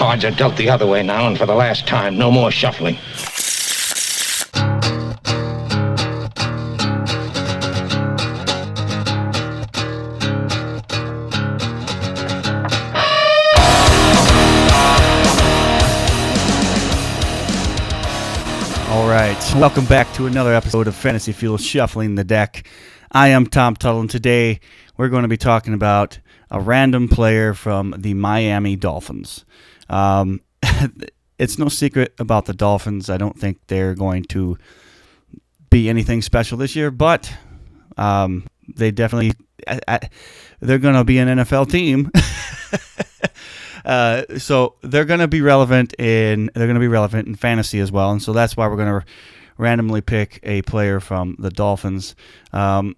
cards are dealt the other way now, and for the last time, no more shuffling. All right, welcome back to another episode of Fantasy Fuel Shuffling the Deck. I am Tom Tuttle, and today we're going to be talking about a random player from the Miami Dolphins. It's no secret about the Dolphins. I don't think they're going to be anything special this year, but they definitely they're going to be an NFL team. So they're going to be relevant in fantasy as well, and so that's why we're going to randomly pick a player from the Dolphins. I'm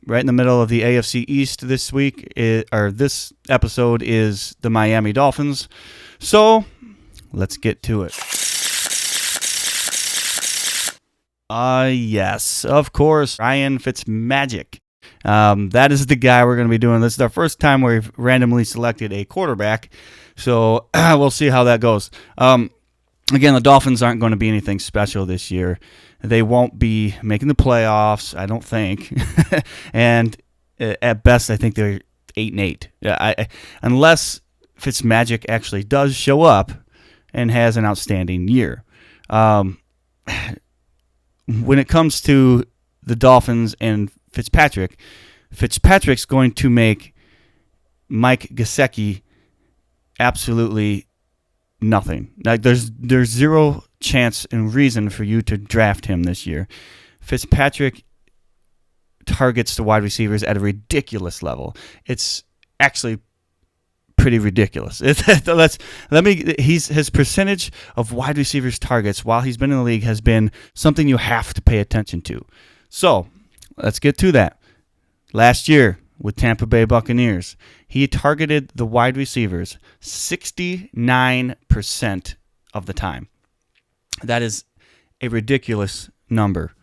right in the middle of the AFC East this week, this episode is the Miami Dolphins. So let's get to it. Yes, of course, Ryan Fitzmagic. That is the guy we're going to be doing. This is our first time we've randomly selected a quarterback, so we'll see how that goes. Again, the Dolphins aren't going to be anything special this year. They won't be making the playoffs, I don't think. And at best, I think they're 8-8. Unless Fitzmagic actually does show up and has an outstanding year. When it comes to the Dolphins and Fitzpatrick's going to make Mike Gesicki absolutely nothing. Like there's zero chance and reason for you to draft him this year. Fitzpatrick targets the wide receivers at a ridiculous level. It's actually pretty ridiculous. His percentage of wide receivers targets while he's been in the league has been something you have to pay attention to. So let's get to that. Last year with Tampa Bay Buccaneers, he targeted the wide receivers 69% of the time. That is a ridiculous number.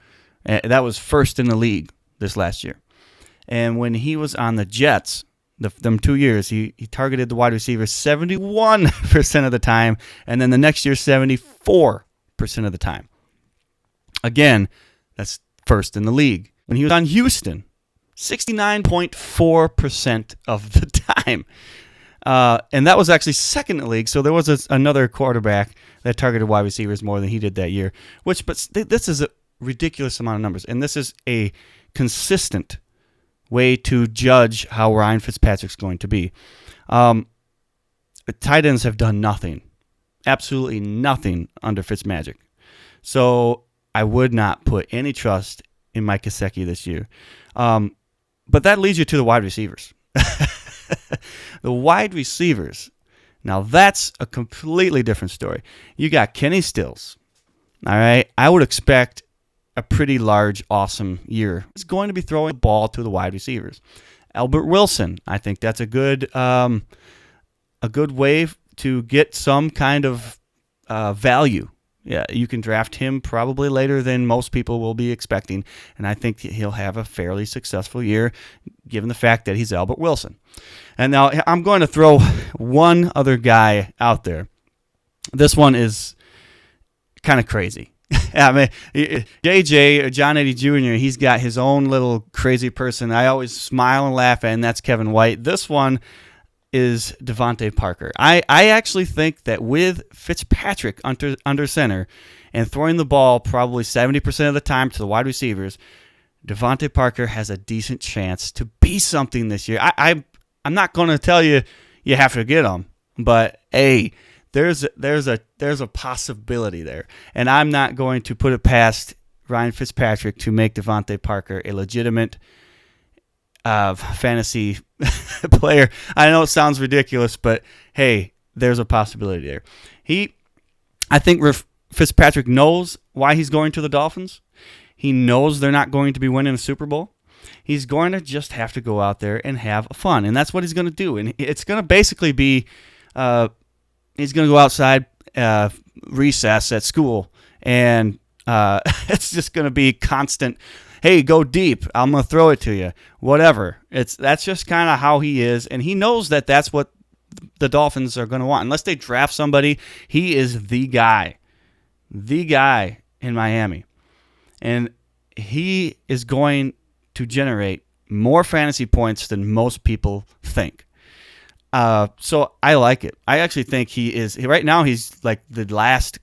That was first in the league this last year. And when he was on the Jets, them 2 years, he targeted the wide receivers 71% of the time, and then the next year 74% of the time. Again, that's first in the league. When he was on Houston, 69.4% of the time. And that was actually second in the league, so there was another quarterback that targeted wide receivers more than he did that year. This is a ridiculous amount of numbers, and this is a consistent way to judge how Ryan Fitzpatrick's going to be. Tight ends have done nothing, absolutely nothing under Fitzmagic. So I would not put any trust in Mike Gesicki this year. But that leads you to the wide receivers. The wide receivers. Now, that's a completely different story. You got Kenny Stills. All right. I would expect a pretty large, awesome year. He's going to be throwing the ball to the wide receivers. Albert Wilson. I think that's a good way to get some kind of value. Yeah, you can draft him probably later than most people will be expecting, and I think he'll have a fairly successful year given the fact that he's Albert Wilson. And now I'm going to throw one other guy out there. This one is kind of crazy. I mean, JJ, John Eddie Jr., he's got his own little crazy person I always smile and laugh at, and that's Kevin White. This one is Devontae Parker. I actually think that with Fitzpatrick under center and throwing the ball probably 70% of the time to the wide receivers, Devontae Parker has a decent chance to be something this year. I'm not going to tell you have to get him, but hey, there's a possibility there, and I'm not going to put it past Ryan Fitzpatrick to make Devontae Parker a legitimate fantasy player. I know it sounds ridiculous, but hey, there's a possibility there. I think Fitzpatrick knows why he's going to the Dolphins. He knows they're not going to be winning a Super Bowl. He's going to just have to go out there and have fun, and that's what he's going to do. And it's going to basically be he's going to go outside recess at school, and it's just going to be constant, hey, go deep, I'm going to throw it to you, whatever. That's just kind of how he is, and he knows that that's what the Dolphins are going to want. Unless they draft somebody, he is the guy in Miami. And he is going to generate more fantasy points than most people think. So I like it. I actually think he is, right now he's like the last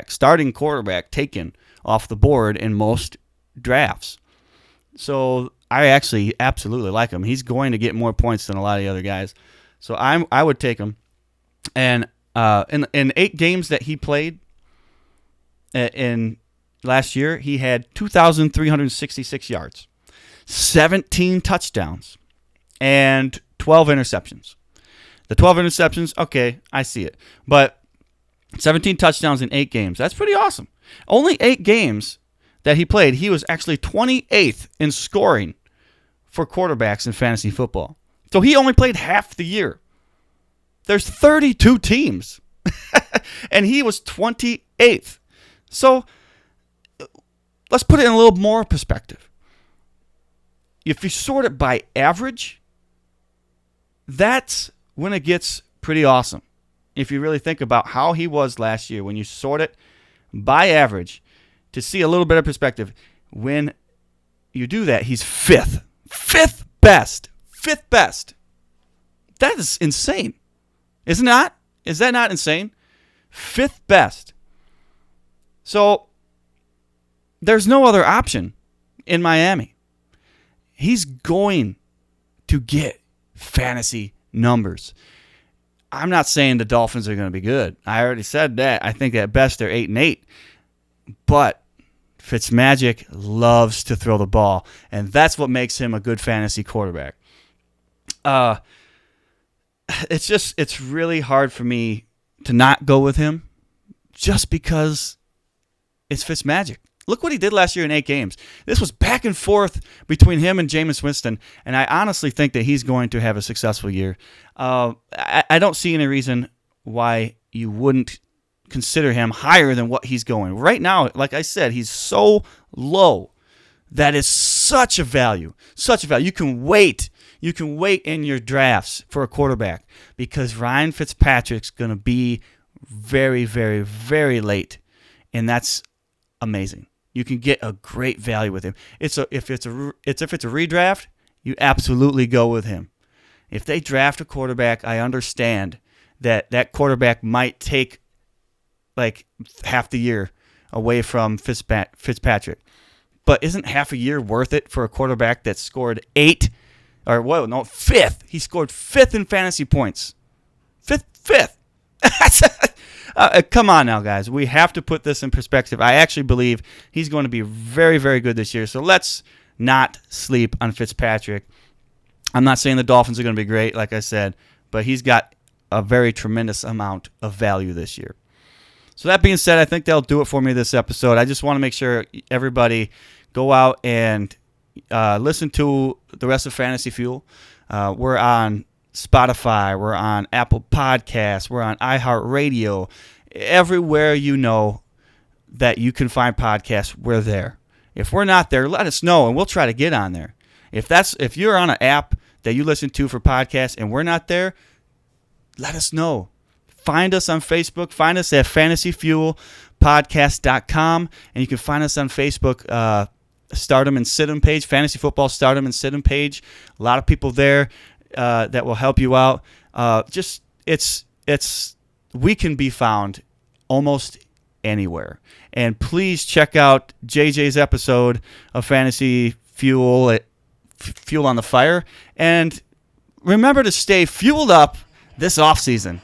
starting quarterback taken off the board in most drafts. So I actually absolutely like him. He's going to get more points than a lot of the other guys. So I would take him. And in 8 games that he played in last year, he had 2,366 yards, 17 touchdowns, and 12 interceptions. The 12 interceptions, okay, I see it. But 17 touchdowns in 8 games, that's pretty awesome. Only 8 games that he played, he was actually 28th in scoring for quarterbacks in fantasy football. So he only played half the year. There's 32 teams, and he was 28th. So let's put it in a little more perspective. If you sort it by average, that's when it gets pretty awesome. If you really think about how he was last year, when you sort it by average, to see a little bit of perspective, when you do that, he's 5th. 5th best. 5th best. That is insane. Is it not? Is that not insane? 5th best. So there's no other option in Miami. He's going to get fantasy numbers. I'm not saying the Dolphins are going to be good. I already said that. I think at best they're 8-8. But Fitzmagic loves to throw the ball, and that's what makes him a good fantasy quarterback. It's really hard for me to not go with him just because it's Fitzmagic. Look what he did last year in 8 games. This was back and forth between him and Jameis Winston, and I honestly think that he's going to have a successful year. I don't see any reason why you wouldn't consider him higher than what he's going. Right now, like I said, he's so low that is such a value. Such a value. You can wait. You can wait in your drafts for a quarterback because Ryan Fitzpatrick's going to be very, very, very late, and that's amazing. You can get a great value with him. If it's a redraft, you absolutely go with him. If they draft a quarterback, I understand that quarterback might take like half the year away from Fitzpatrick. But isn't half a year worth it for a quarterback that scored 5th? He scored 5th in fantasy points. 5th. Come on now, guys. We have to put this in perspective. I actually believe he's going to be very, very good this year. So let's not sleep on Fitzpatrick. I'm not saying the Dolphins are going to be great, like I said, but he's got a very tremendous amount of value this year. So that being said, I think that'll do it for me this episode. I just want to make sure everybody go out and listen to the rest of Fantasy Fuel. We're on Spotify, we're on Apple Podcasts, we're on iHeartRadio. Everywhere you know that you can find podcasts, we're there. If we're not there, let us know, and we'll try to get on there. If you're on an app that you listen to for podcasts and we're not there, let us know. Find us on Facebook. Find us at fantasyfuelpodcast.com, and you can find us on Facebook, Stardom and Sid'em page, Fantasy Football Stardom and Sid'em page. A lot of people there that will help you out. We can be found almost anywhere. And please check out JJ's episode of Fantasy Fuel on the Fire, and remember to stay fueled up this offseason.